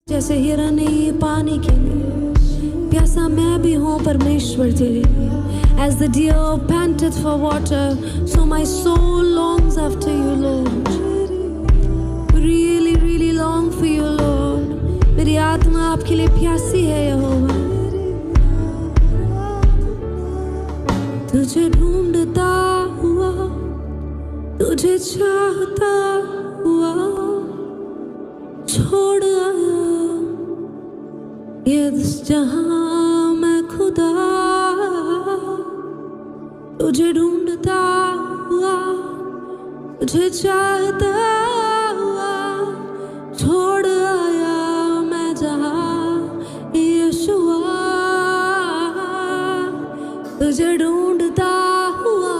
जैसे हिरन ये पानी के लिए, प्यासा मैं भी हूँ परमेश्वर तेरे लिए। As the deer panteth for water, so my soul longs after you, Lord. Really, really long for you, Lord. मेरी आत्मा आपके लिए प्यासी है यहोवा। तुझे ढूंढता हुआ, तुझे चाहता हुआ छोड़ आया ये जहां मैं खुदा। तुझे ढूंढता हुआ, तुझे चाहता हुआ छोड़ आया मैं जहां यीशुआ। तुझे ढूंढता हुआ,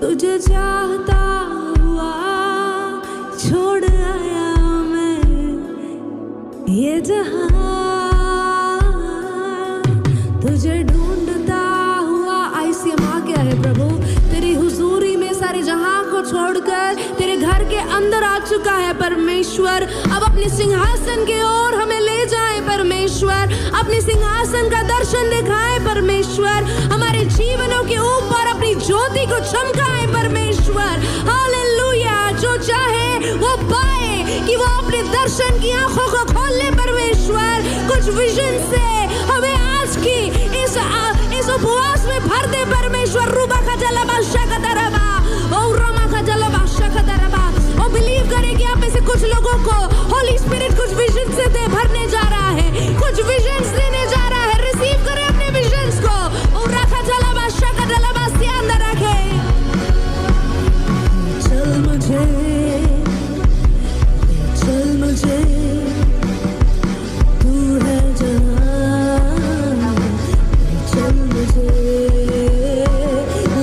तुझे चाहता हुआ छोड़ आया मैं ये जहां। तुझे ढूंढता हुआ, आईसीएम आ गया है प्रभु तेरी हुजूरी में, सारे जहां को छोड़कर तेरे घर के अंदर आ चुका है परमेश्वर। अब अपने सिंहासन की ओर हमें ले जाए परमेश्वर, अपने सिंहासन का दर्शन दिखाए परमेश्वर, हमारे जीवनों के ऊपर अपनी ज्योति को चमकाए परमेश्वर। हालेलुया। जो चाहे वो पाए कि वो अपने दर्शन की आंखों को खोल ले परमेश्वर। कुछ विजन से हमें आज की इस उपवास में भर दे परमेश्वर। रूबा का जलबाशा का दरबा, ओ रोमा का जलबाशा का दरबा। ओ बिलीव करें कि आप में से कुछ लोगों को होली स्पिरिट कुछ विजन से दे भरने जा रहा है, कुछ विजन देने जा रहा है। रिसीव करें अपने विजन्स को। ओ रखा जलबाशा का जलबा से अंदर रखे। चल मुझे, चल मुझे, तू है जहां। चल मुझे,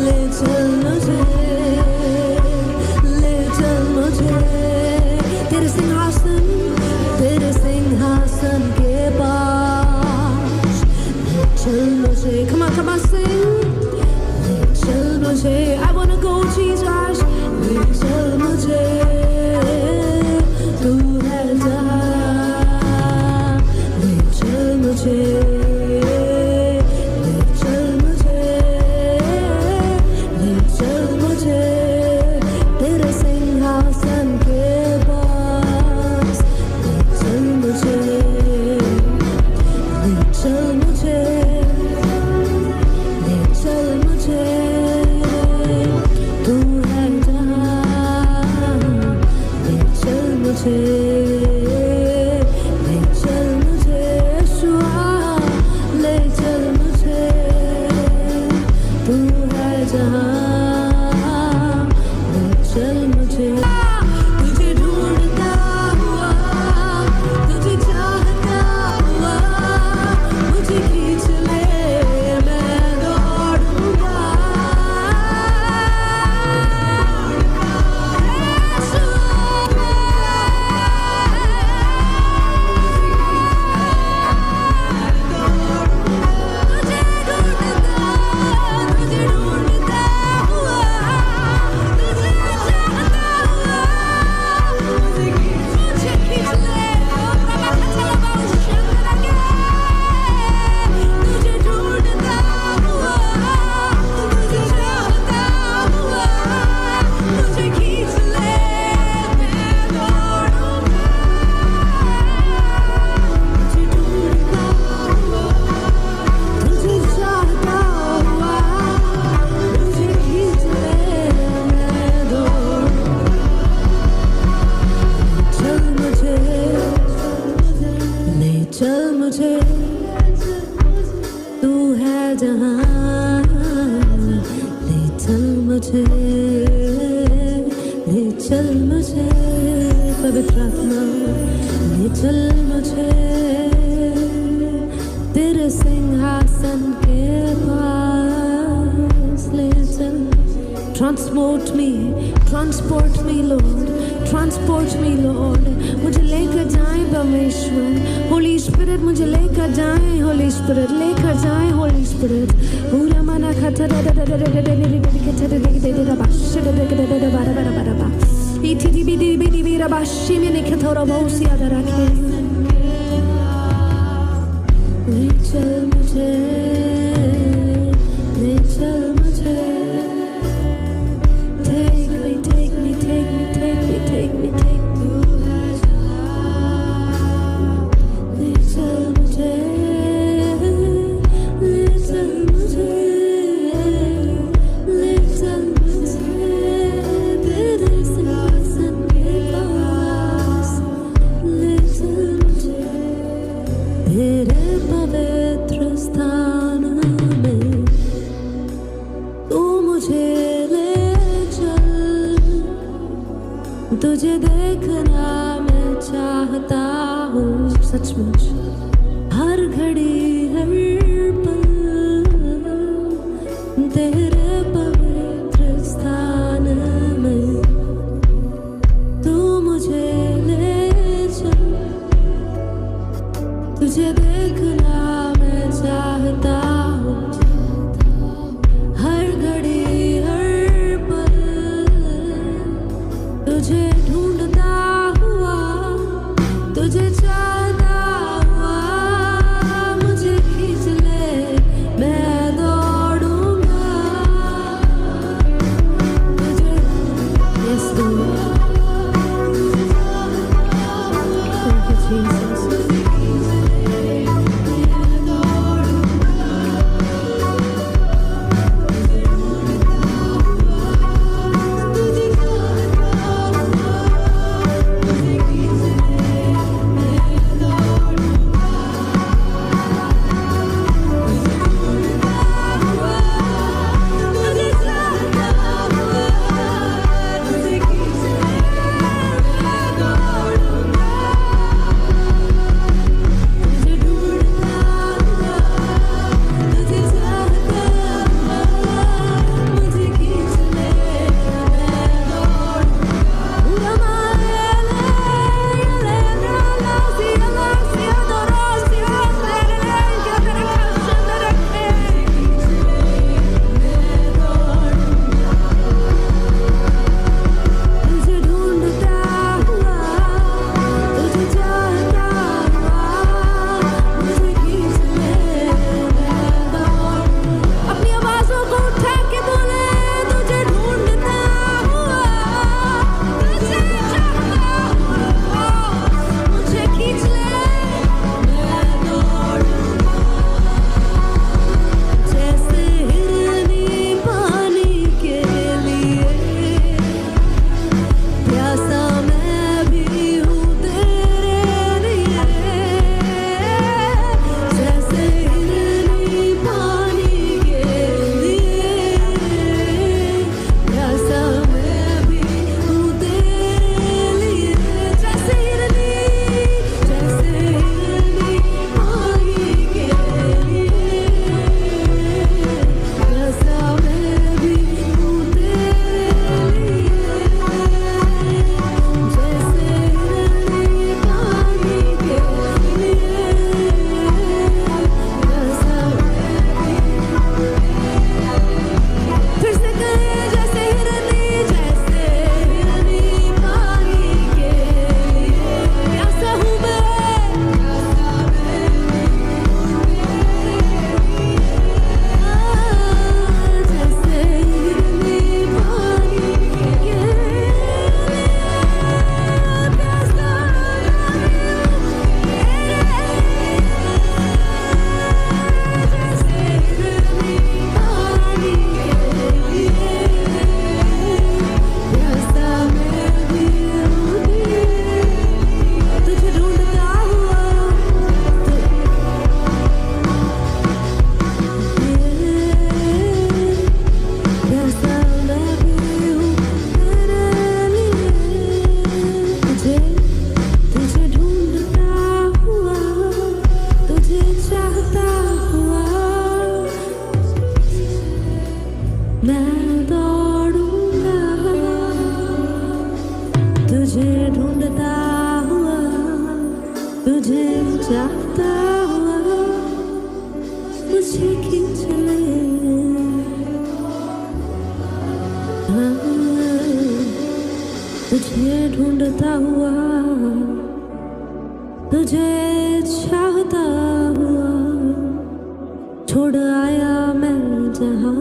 ले चल मुझे, ले चल मुझे तेरे सिंहासन के पास। ले चल मुझे, come on, come on, sing. ले चल मुझे, I wanna go Jesus. ले चल मुझे, तू है जहां। ले चल मुझे, ले चल मुझे, ले चल मुझे तेरे सिंहासन के पास। ले चल मुझे, ले चल मुझे, ले चल मुझे, तू है जहां। ले चल मुझे, ले चल मुझे यीशुआ। ले चल मुझे, तू है जहां। ले चल मुझे। तुझे ढूंढता हुआ, तुझे चाहता हुआ मुझे खींच ले, मैं दौड़ूंगा। तुझे ढूंढता हुआ, तुझे चाहता हुआ मुझे खींच ले। तुझे ढूंढता हुआ, तुझे चाहता हुआ मुझे खींच ले, मैं दौड़ूंगा। तुझे ढूंढता हुआ, तुझे चाहता हुआ मुझे खींच ले, मैं दौड़ूंगा। चल मुझे, ले चल मुझे, तू है जहां। ले चल मुझे, ले चल मुझे पवित्र आत्मा। ले चल मुझे तेरे सिंहासन के पास। ले चल, transport me Lord, transport me Lord। मुझे लेकर जाए परमेश्वर। होली स्पिरिट मुझे लेकर जाए, होली स्पिरिट लेकर जाए, होली स्पिरिट। पूरा मना खतर इति बिदी बिदी बिरा बाशी में निकथोरा बहुत सी आदर रखे। पवित्र स्थान में तू मुझे ले चल, तुझे देखना मैं चाहता हूँ सचमुच हर घड़ी हर पल तेरे पवित्र स्थान में तू मुझे ले चल, तुझे देखना मैं चाहता हूँ हर घड़ी हर पल तुझे ढूंढता हुआ, तुझे चाहता हुआ मुझे खींच ले मैं दौड़ूंगा तुझे। Yes, Lord. Thank you, Jesus. जाता हुआ मुझे खींच ले, तुझे ढूंढता हुआ, तुझे चाहता हुआ, छोड़ आया मैं जहां